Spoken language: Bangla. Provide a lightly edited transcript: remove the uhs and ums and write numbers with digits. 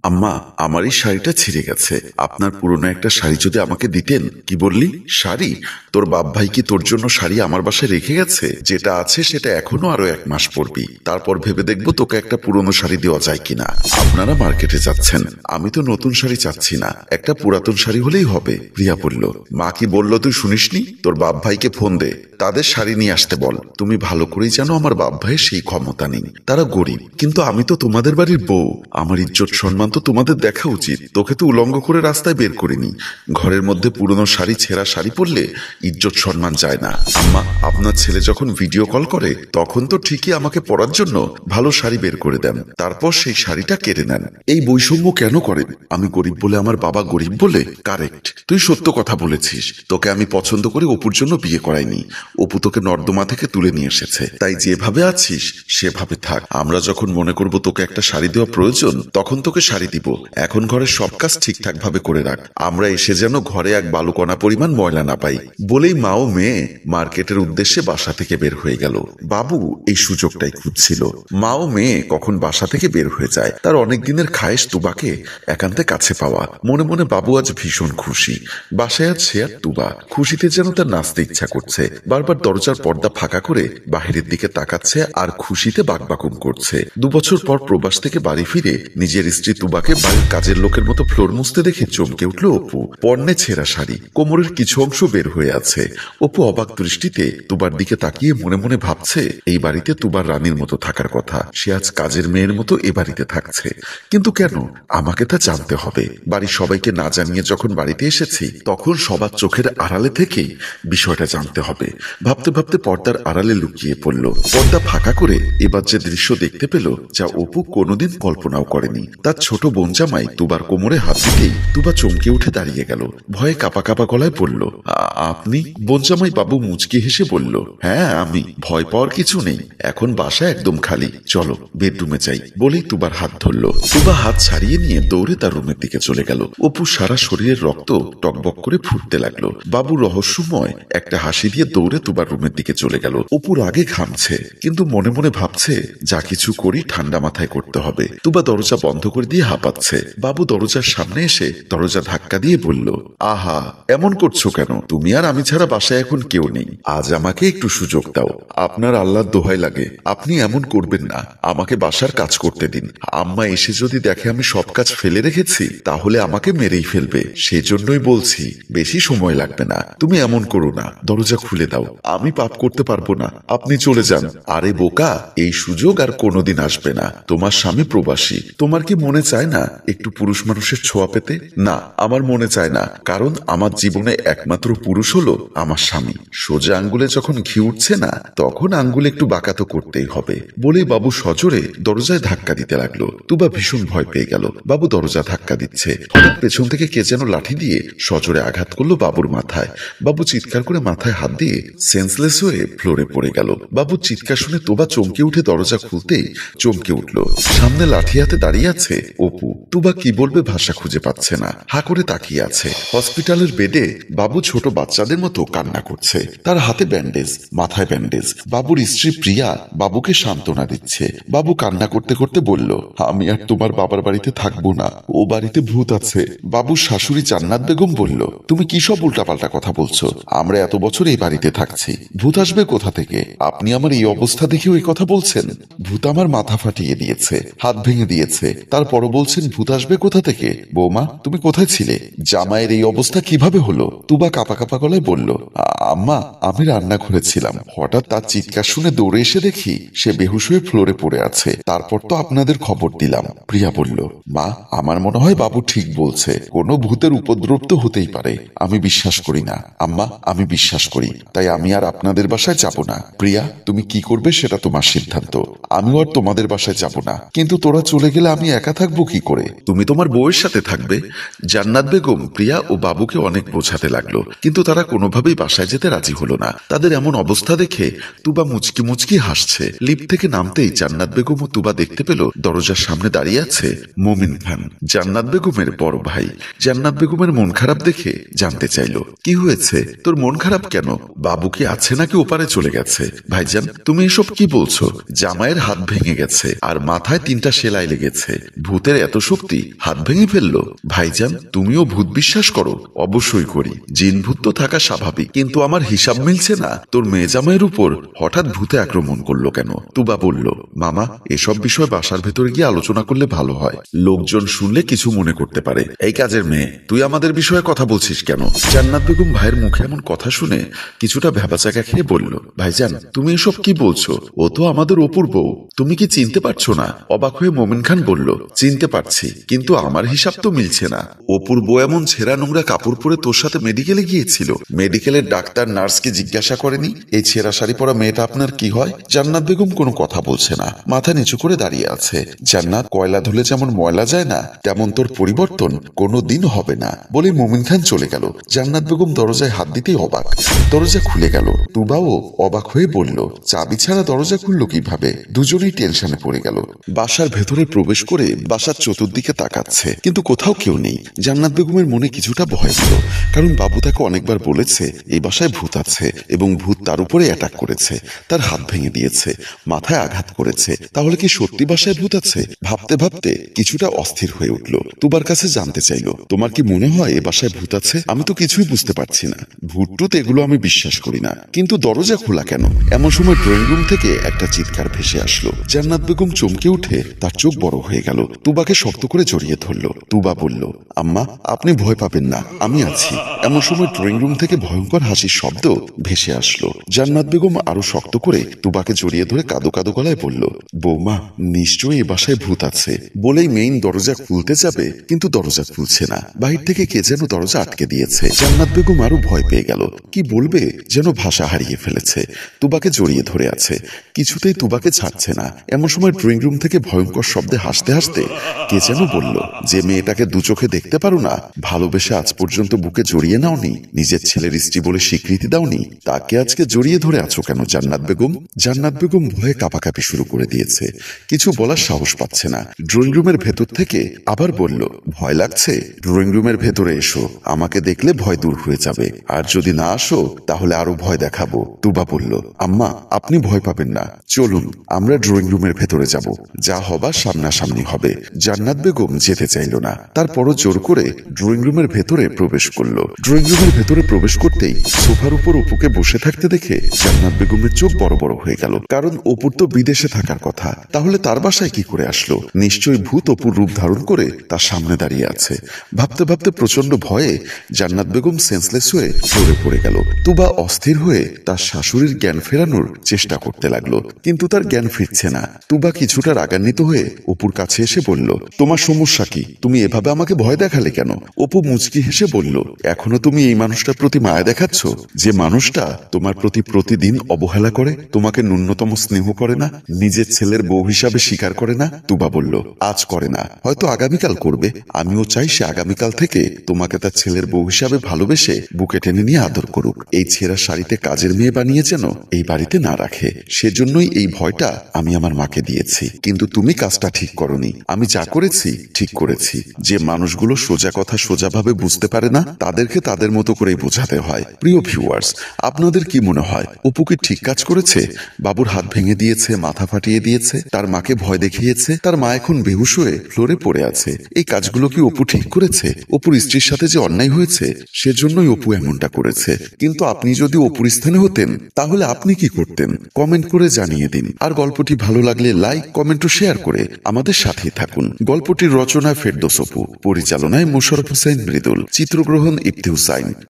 আম্মা, আমার এই শাড়িটা ছিঁড়ে গেছে। আপনার পুরনো একটা শাড়ি যদি আমাকে দিতেন। কি বললি? শাড়ি? তোর বাপ ভাই কি তোর জন্য শাড়ি আমার বাসায় রেখে গেছে? যেটা আছে সেটা এখনো আরো 1 মাস পরবি, তারপর ভেবে দেখবো তোকে একটা পুরনো শাড়ি দেওয়া যায় কিনা। আপনারা মার্কেটে যাচ্ছেন, আমি তো নতুন শাড়ি চাচ্ছি না, একটা পুরাতন শাড়ি হলেই হবে। প্রিয়া বলল, মা কি বললো তুই শুনিসনি? তোর বাপ ভাইকে ফোন দে, তাদের শাড়ি নিয়ে আসতে বল। তুমি ভালো করেই জানো আমার বাপ ভাইয়ের সেই ক্ষমতা নেই, তারা গরিব। কিন্তু আমি তো তোমাদের বাড়ির বউ, আমার ইজ্জত সম্মান তো তোমাদের দেখা উচিত। তোকে তো উলঙ্গ করে রাস্তায় বের করিনি। ঘরের মধ্যে পুরনো শাড়ি, ছেঁড়া শাড়ি পরলে ইজ্জত সম্মান যায় না। আম্মা, আপনার ছেলে যখন ভিডিও কল করে তখন তো ঠিকই আমাকে পরার জন্য ভালো শাড়ি বের করে দেন, তারপর সেই শাড়িটা কেড়ে নেন। এই বৈষম্য কেন করেন? আমি গরিব বলে আমার বাবা গরিব বলে? কারেক্ট, তুই সত্য কথা বলেছিস। তোকে আমি পছন্দ করে অপুর জন্য বিয়ে করাইনি। অপু তোকে নর্দমা থেকে তুলে নিয়ে এসেছে, তাই যেভাবে আছিস সেভাবে থাক। আমরা যখন মনে করব তোকে একটা শাড়ি দেওয়া প্রয়োজন, তখন তোকে শাড়ি দিব। এখন ঘরের সব কাজ ঠিকঠাক ভাবে করে রাখ। আমরা এসে যেন ঘরে এক বালুকণা পরিমাণ ময়লা না পাই। বলেই মা ও মেয়ে মার্কেটের উদ্দেশ্যে বাসা থেকে বের হয়ে গেল। বাবু এই সুযোগটাই খুঁজছিল। মা ও মেয়ে কখন বাসা থেকে বের হয়ে যায়, তার অনেক দিনের খায়েশ তুবাকে একান্তে কাছে পাওয়া। মনে মনে বাবু আজ ভীষণ খুশি। বাসায় আছে আর তুবা, খুশিতে যেন তার নাচতে ইচ্ছা করছে। বারবার দরজার পর্দা ফাঁকা করে বাহিরের দিকে তাকাচ্ছে আর খুশিতে বাকবাকুম করছে। 2 বছর পর প্রবাস থেকে বাড়ি ফিরে নিজের স্ত্রী তুবাকে বাড়ির কাজের লোকের মতো ফ্লোর মুছতে দেখে চমকে উঠল অপু। পরনে ছেঁড়া শাড়ি, কোমরের কিছু অংশ বের হয়ে আছে। অপু অবাক দৃষ্টিতে তুবার দিকে তাকিয়ে মনে মনে ভাবছে, এই বাড়িতে তুবার রানীর মতো থাকার কথা, সে আজ কাজের মেয়ের মতো এ বাড়িতে থাকছে। কিন্তু কেন? আমাকে তা জানতে হবে। বাড়ির সবাইকে না জানিয়ে যখন বাড়িতে এসেছি, তখন সবার চোখের আড়ালে থেকেই বিষয়টা জানতে হবে। ভাবতে ভাবতে পর্দার আড়ালে লুকিয়ে পড়ল। পর্দা ফাঁকা করে এবার যে দৃশ্য দেখতে পেল, যা অপু কোনোদিন কল্পনাও করেনি। তার ছোট বোন জামাই তুবার কোমরে হাত দিতেই তুবা চমকে উঠে দাঁড়িয়ে গেল। ভয়ে কাঁপা কাঁপা গলায় বলল, আপনি? বোন জামাই বাবু মুচকি হেসে বলল, হ্যাঁ আমি। ভয় পাওয়ার কিছু নেই, এখন বাসা একদম খালি, চলো বেডরুমে যাই। বলেই তুবার হাত ধরল। তুবা হাত ছাড়িয়ে নিয়ে দৌড়ে তার রুমের দিকে চলে গেল। অপু সারা শরীরের রক্ত টকবক করে ফুটতে লাগলো। বাবু রহস্যময় একটা হাসি দিয়ে দৌড়ে তুবার রুমের দিকে চলে গেল। অপুর আগে ঘামছে, কিন্তু মনে মনে ভাবছে যা কিছু করি ঠান্ডা মাথায় করতে হবে। তুবা দরজা বন্ধ করে দিয়ে হাঁপাচ্ছে। বাবু দরজার সামনে এসে দরজা ধাক্কা দিয়ে বলল, আহা এমন করছো কেন? তুমি আর আমি ছাড়া বাসায় এখন কেউ নেই, আজ আমাকে একটু সুযোগ দাও। আপনার আল্লাহর দোহাই লাগে, আপনি এমন করবেন না। আমাকে বাসার কাজ করতে দিন। আম্মা এসে যদি দেখে আমি সব কাজ ফেলে রেখেছি, তাহলে আমাকে মেরেই ফেলবে। সেজন্যই বলছি, বেশি সময় লাগবে না। তুমি এমন করো না, দরজা খুলে দাও। আমি পাপ করতে পারবো না, আপনি চলে যান। আরে বোকা, এই সুযোগ আর কোনোদিন আসবে না। তোমার স্বামী প্রবাসী, তোমার কি মনে চায় না একটু পুরুষ মানুষের ছোঁয়া পেতে? না, আমার মনে চায় না, কারণ আমার জীবনে একমাত্র পুরুষ হলো আমার স্বামী। সোজা আঙ্গুলে যখন ঘি উঠছে না, তখন আঙ্গুলে একটু বাঁকা তো করতেই হবে। বলেই বাবু সজোরে দরজায় ধাক্কা দিতে লাগলো। তুবা ভীষণ ভয় পেয়ে গেল। বাবু দরজা ধাক্কা দিচ্ছে, হঠাৎ পেছন থেকে কে যেন লাঠি দিয়ে সজোরে আঘাত করলো বাবুর মাথায়। বাবু চিৎকার করে মাথায় হাত দিয়ে সেন্সলেস হয়ে ফ্লোরে পড়ে গেল। বাবুর চিৎকার শুনে তুবা চমকে উঠে দরজা খুলতেই চমকে উঠল। সামনে লাঠি হাতে দাঁড়িয়ে আছে অপু। তুবা কি বলবে ভাষা খুঁজে পাচ্ছে না, হা করে তাকিয়ে আছে। হসপিটালের বেডে বাবু ছোট বাচ্চাদের মতো কান্না করছে। তার হাতে ব্যান্ডেজ, মাথায় ব্যান্ডেজ। বাবুর স্ত্রী প্রিয়া বাবুকে সান্ত্বনা দিচ্ছে। বাবু কান্না করতে করতে বলল, আমি আর তোমার বাবার বাড়িতে থাকবো না, ও বাড়িতে ভূত আছে। বাবুর শাশুড়ি জান্নাত বেগম বলল, তুমি কি সব উল্টাপাল্টা কথা বলছো? আমরা এত বছর এই বাড়িতে থাকছি, ভূত আসবে কোথা থেকে? আপনি আমার এই অবস্থা দেখেও এই কথা বলছেন? ভূত আমার মাথা ফাটিয়ে দিয়েছে, হাত ভেঙে দিয়েছে, তারপরও বলছেন ভূত আসবে কোথা থেকে? বৌমা তুমি কোথায় ছিলে? জামাইয়ের এই অবস্থা কিভাবে হলো? তুবা কাঁপা কাঁপা গলায় বলল, আম্মা আমি রান্নাঘরে ছিলাম, হঠাৎ তার চিৎকার শুনে দৌড়ে এসে দেখি সে বেহুশ হয়ে ফ্লোরে পড়ে আছে। তারপর তো আপনাদের খবর দিলাম। প্রিয়া বলল, মা আমার মনে হয় বাবু ঠিক বলছে, কোনো ভূতের উপদ্রব তো হতেই পারে। আমি বিশ্বাস করি না আম্মা, আমি বিশ্বাস করি, তাই আমি আর আপনাদের বাসায় যাব না। প্রিয়া তুমি কি করবে সেটা তোমার সিদ্ধান্ত, আমিও আর তোমাদের বাসায় যাব না। কিন্তু তোরা চলে গেলে আমি একা থাকবো কি করে? তুমি তোমার বউয়ের সাথে থাকবে। জান্নাত বেগম প্রিয়া ও বাবুকে অনেক বোঝাতে লাগলো, কিন্তু তারা কোনোভাবেই বাসায় যেতে রাজি হলো না। তাদের এমন অবস্থা দেখে তুবা মুচকি মুচকি হাসছে। লিফট থেকে নামতেই জান্নাত বেগম ও তুবা দেখতে পেল দরজার সামনে দাঁড়িয়ে আছে মোমিন খান, জান্নাত বেগমের বড় ভাই। জান্নাত বেগমের মন খারাপ দেখে জানতে চাইল, কি হয়েছে তোর মন খারাপ কেন? বাবু কি আছে নাকি ওপারে চলে গেছে? ভাইজান তুমি এসব কি বলছো? জামাইয়ের হাত ভেঙে গেছে আর মাথায় 3টা সেলাই লেগেছে, ভূতে ভূতের এত শক্তি, হাত ভেঙে ফেললো? ভাইজান, তুমিও ভূত বিশ্বাস করো? অবশ্যই করি। জিন ভূত তো থাকা স্বাভাবিক, কিন্তু আমার হিসাব মিলছে না। তোর মেয়ে জামাইয়ের উপর হঠাৎ ভূতে আক্রমণ করলো কেন? তুবা বলল, মামা, এসব বিষয় বাসার ভেতরে গিয়ে আলোচনা করলে ভালো হয়। লোকজন শুনলে কিছু মনে করতে পারে। এই কাজের মেয়ে, তুই আমাদের বিষয়ে কথা বলছিস কেন? জান্নাত বেগম ভাইয়ের মুখে এমন কথা শুনে কিছুটা ভ্যাবাচাকা খেয়ে বলল, ভাইজান, তুমি এসব কি বলছো? ও তো আমাদের অপুর বউ। তুমি কি চিনতে পারছো না? অবাক হয়ে মোমিন খান বলল, চিনতে পারছি, কিন্তু আমার হিসাব তো মিলছে না। অপুর বউ এমন ছেঁড়া নোংরা কাপড় পরে তোর সাথে মেডিকেলে গিয়েছিল। মেডিকেলের ডাক্তার নার্সকে জিজ্ঞাসা করেনি এই ছেঁড়া শাড়ি পরা মেয়েটা আপনার কি হয়? জান্নাত বেগম কোনো কথা বলছে না, মাথা নিচু করে দাঁড়িয়ে আছে। জান্নাত, কয়লা ধুলে যেমন ময়লা যায় না, তেমন তোর পরিবর্তন কোনো দিন হবে না বলে মোমিন খান চলে গেল। জান্নাত বেগম দরজায় হাত দিতেই অবাক। দরজা খুলে গেল। তুবাও অবাক হয়ে বলল, চাবি ছাড়া দরজা খুললো কিভাবে? দুজনেই টেনশনে পড়ে গেল। বাসার ভেতরে প্রবেশ করে বাসার চতুর্দিকে তাকাচ্ছে, কিন্তু কোথাও কেউ নেই। জান্নাত বেগমের মনে কিছুটা ভয় ছিল, কারণ বাবু তাকে অনেকবার বলেছে এই বাসায় ভূত আছে এবং ভূত তার উপরে অ্যাটাক করেছে, তার হাত ভেঙে দিয়েছে, মাথায় আঘাত করেছে। তাহলে কি সত্যি বাসায় ভূত আছে? ভাবতে ভাবতে কিছুটা অস্থির হয়ে উঠল। তুবার কাছে জানতে চাইল, তোমার কি মনে হয় এ বাসায় ভূত আছে? আমি তো কিছুই বুঝতে পারছি না। ভূত টুত এগুলো আমি বিশ্বাস করি না, কিন্তু দরজা খোলা কেন? এমন সময় ড্রয়িং রুম থেকে একটা চিৎকার ভেসে আসলো। জান্নাত বেগম চমকে উঠে তার চোখ বড় হয়ে গেল। তুবাকে শক্ত করে জড়িয়ে ধরল। তুবা বলল, আম্মা, আপনি ভয় পাবেন না, আমি আছি। এমন সময় ড্রয়িং রুম থেকে ভয়ঙ্কর হাসির শব্দ ভেসে আসলো। জান্নাত বেগম আরো শক্ত করে তুবাকে জড়িয়ে ধরে কাঁদো কাঁদো গলায় বলল, বৌমা, নিশ্চয়ই এ বাসায় ভূত আছে। বলেই মেইন দরজা খুলতে যাবে, কিন্তু দরজা খুলছে না। বাহির থেকে কে যেন দরজা আটকে দিয়েছে। জান্নাত বেগম আরো ভয় পেয়ে গেল। কি বলবে যেন ভাষা হারিয়ে ফেলেছে। তুবাকে জড়িয়ে ধরে আছে, কিছুতেই তুবাকে ছাড়ছে না। এমন সময় ড্রয়িং রুম থেকে ভয়ঙ্কর শব্দে হাসতে হাসতে কে যেন বলল, যে মেয়েটাকে দু চোখে দেখতে পারো না, ভালোবেসে আজ পর্যন্ত বুকে জড়িয়ে নাওনি, নিজের ছেলের স্ত্রী বলে স্বীকৃতি দাওনি, তাকে আজকে জড়িয়ে ধরে আছো কেন জান্নাত বেগম? জান্নাত বেগম ভয়ে কাঁপাকাঁপি শুরু করে দিয়েছে, কিছু বলার সাহস পাচ্ছে না। ড্রয়িং রুমের ভেতর থেকে আবার বলল, ভয় লাগছে? ড্রয়িং রুমের ভেতরে এসো, আমাকে দেখলে ভয় দূর হয়ে যাবে। আর যদি না আসো তাহলে আরো ভয় দেখাবো। তুবা বলল, আম্মা, আপনি ভয় পাবেন না, চলুন আমরা ড্রয়িং রুমের ভেতরে যাব, যা হবার সামনাসামনি হবে। জান্নাত বেগম যেতে চাইল না, তারপরও জোর করে ড্রয়িং রুমের ভেতরে প্রবেশ করলো। ড্রয়িং রুমের ভেতরে প্রবেশ করতেই সোফার উপর অপুকে বসে থাকতে দেখে জান্নাত বেগমের চোখ বড় বড় হয়ে গেল। কারণ অপুর তো বিদেশে থাকার কথা, তাহলে তার বাসায় কি করে আসলো? নিশ্চয়ই ভূত অপুর রূপ ধারণ করে তার সামনে দাঁড়িয়ে আছে। ভাবতে ভাবতে প্রচন্ড ভয়ে জান্নাত বেগম সেন্সলেস হয়ে ফ্লোরে পড়ে গেল। তুবা অস্থির হয়ে তার শাশুড়ির জ্ঞান ফেরানোর চেষ্টা করতে লাগলো, কিন্তু তার জ্ঞান ফিরছে না। তুবা কিছুটা রাগান্বিত হয়ে অপুর কাছে এসে বলল, তোমার সমস্যা কি? তুমি এভাবে আমাকে ভয় দেখালে কেন? অপু মুচকি হেসে বলল, এখনো তুমি এই মানুষটার প্রতি মায়া দেখাচ্ছ, যে মানুষটা তোমার প্রতি প্রতিদিন অবহেলা করে, তোমাকে ন্যূনতম স্নেহ করে না, নিজের ছেলের বউ হিসাবে স্বীকার করে না? তুবা বলল, আজ করে না, হয়তো আগামীকাল করবে। আমিও চাই সে আগামীকাল থেকে তোমাকে তার ছেলের বউ হিসাবে ভালোবেসে বুকে টেনে নিয়ে আদর করুক। এই ছেঁড়া শাড়িতে কাজের মেয়ে বানিয়ে যেন এই বাড়িতে না রাখে, সেজন্যই এই ভয়টা আমি আমার মাকে দিয়েছি। কিন্তু তুমি কাজটা ঠিক করনি। আমি যা করেছি ঠিক করেছি। যে মানুষগুলো সোজা কথা সোজাভাবে বুঝতে পারে না, তাদেরকে তাদের মতো করেই বোঝাতে হয়। প্রিয় ভিউয়ার্স, আপনাদের কি মনে হয় অপু কি ঠিক কাজ করেছে? বাবুর হাত ভেঙে দিয়েছে, মাথা ফাটিয়ে দিয়েছে, তার মাকে ভয় দেখিয়েছে, তার মা এখন বেহুশ হয়ে ফ্লোরে পড়ে আছে। এই কাজগুলো কি অপু ঠিক করেছে? অপুর স্ত্রীর সাথে যে অন্যায় হয়েছে, সেজন্যই অপু এমনটা করেছে। কিন্তু আপনি যদি অপুর স্থানে হতেন, তাহলে আপনি কি করতেন? কমেন্ট করে জানিয়ে দিন। আর গল্পটি ভালো লাগলে লাইক, কমেন্ট ও শেয়ার করে আমাদের সাথেই থাকুন। গল্পটির রচনা ফেরদৌস অপু, পরিচালনায় মোশাররফ হোসেন মৃদুল, চিত্রগ্রহণ ইফতি হুসাইন।